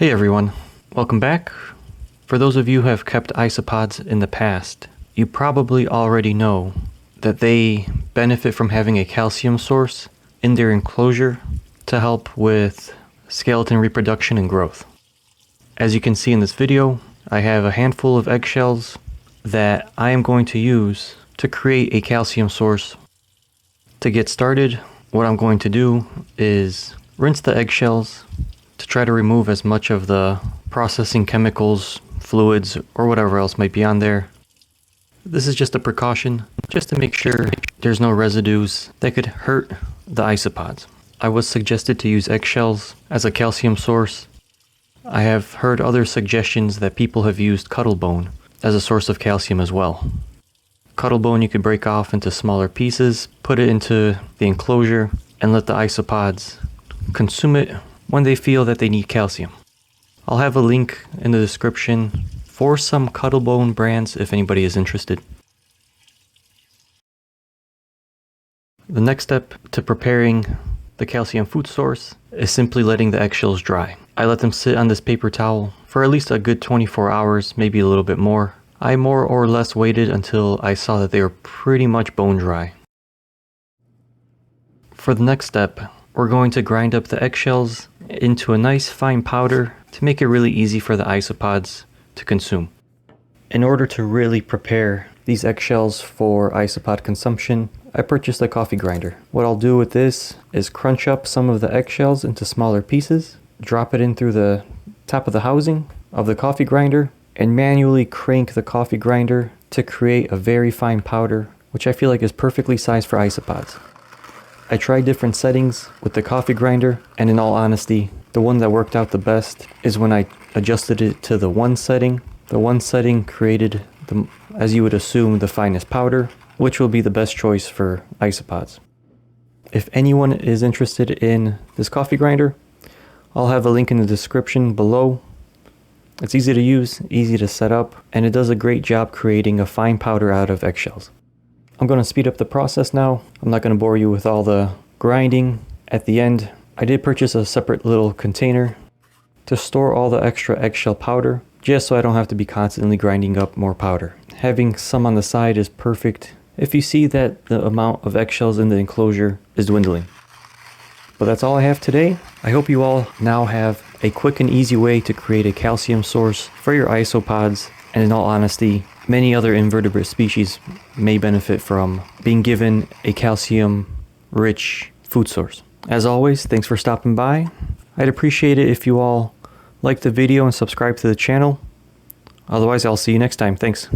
Hey everyone, welcome back. For those of you who have kept isopods in the past, you probably already know that they benefit from having a calcium source in their enclosure to help with skeleton reproduction and growth. As you can see in this video, I have a handful of eggshells that I am going to use to create a calcium source. To get started, what I'm going to do is rinse the eggshells to try to remove as much of the processing chemicals, fluids, or whatever else might be on there. This is just a precaution, just to make sure there's no residues that could hurt the isopods. I was suggested to use eggshells as a calcium source. I have heard other suggestions that people have used Cuttlebone as a source of calcium as well. Cuttlebone you could break off into smaller pieces, put it into the enclosure, and let the isopods consume it when they feel that they need calcium. I'll have a link in the description for some Cuttlebone brands if anybody is interested. The next step to preparing the calcium food source is simply letting the eggshells dry. I let them sit on this paper towel for at least a good 24 hours, maybe a little bit more. I more or less waited until I saw that they were pretty much bone dry. For the next step, we're going to grind up the eggshells into a nice fine powder to make it really easy for the isopods to consume. In order to really prepare these eggshells for isopod consumption, I purchased a coffee grinder. What I'll do with this is crunch up some of the eggshells into smaller pieces, drop it in through the top of the housing of the coffee grinder, and manually crank the coffee grinder to create a very fine powder, which I feel like is perfectly sized for isopods. I tried different settings with the coffee grinder, and in all honesty, the one that worked out the best is when I adjusted it to the one setting. The one setting created, as you would assume, the finest powder, which will be the best choice for isopods. If anyone is interested in this coffee grinder, I'll have a link in the description below. It's easy to use, easy to set up, and it does a great job creating a fine powder out of eggshells. I'm going to speed up the process now. I'm not going to bore you with all the grinding. At the end, I did purchase a separate little container to store all the extra eggshell powder, just so I don't have to be constantly grinding up more powder. Having some on the side is perfect if you see that the amount of eggshells in the enclosure is dwindling. But that's all I have today. I hope you all now have a quick and easy way to create a calcium source for your isopods, and in all honesty, many other invertebrate species may benefit from being given a calcium-rich food source. As always, thanks for stopping by. I'd appreciate it if you all like the video and subscribe to the channel. Otherwise, I'll see you next time. Thanks.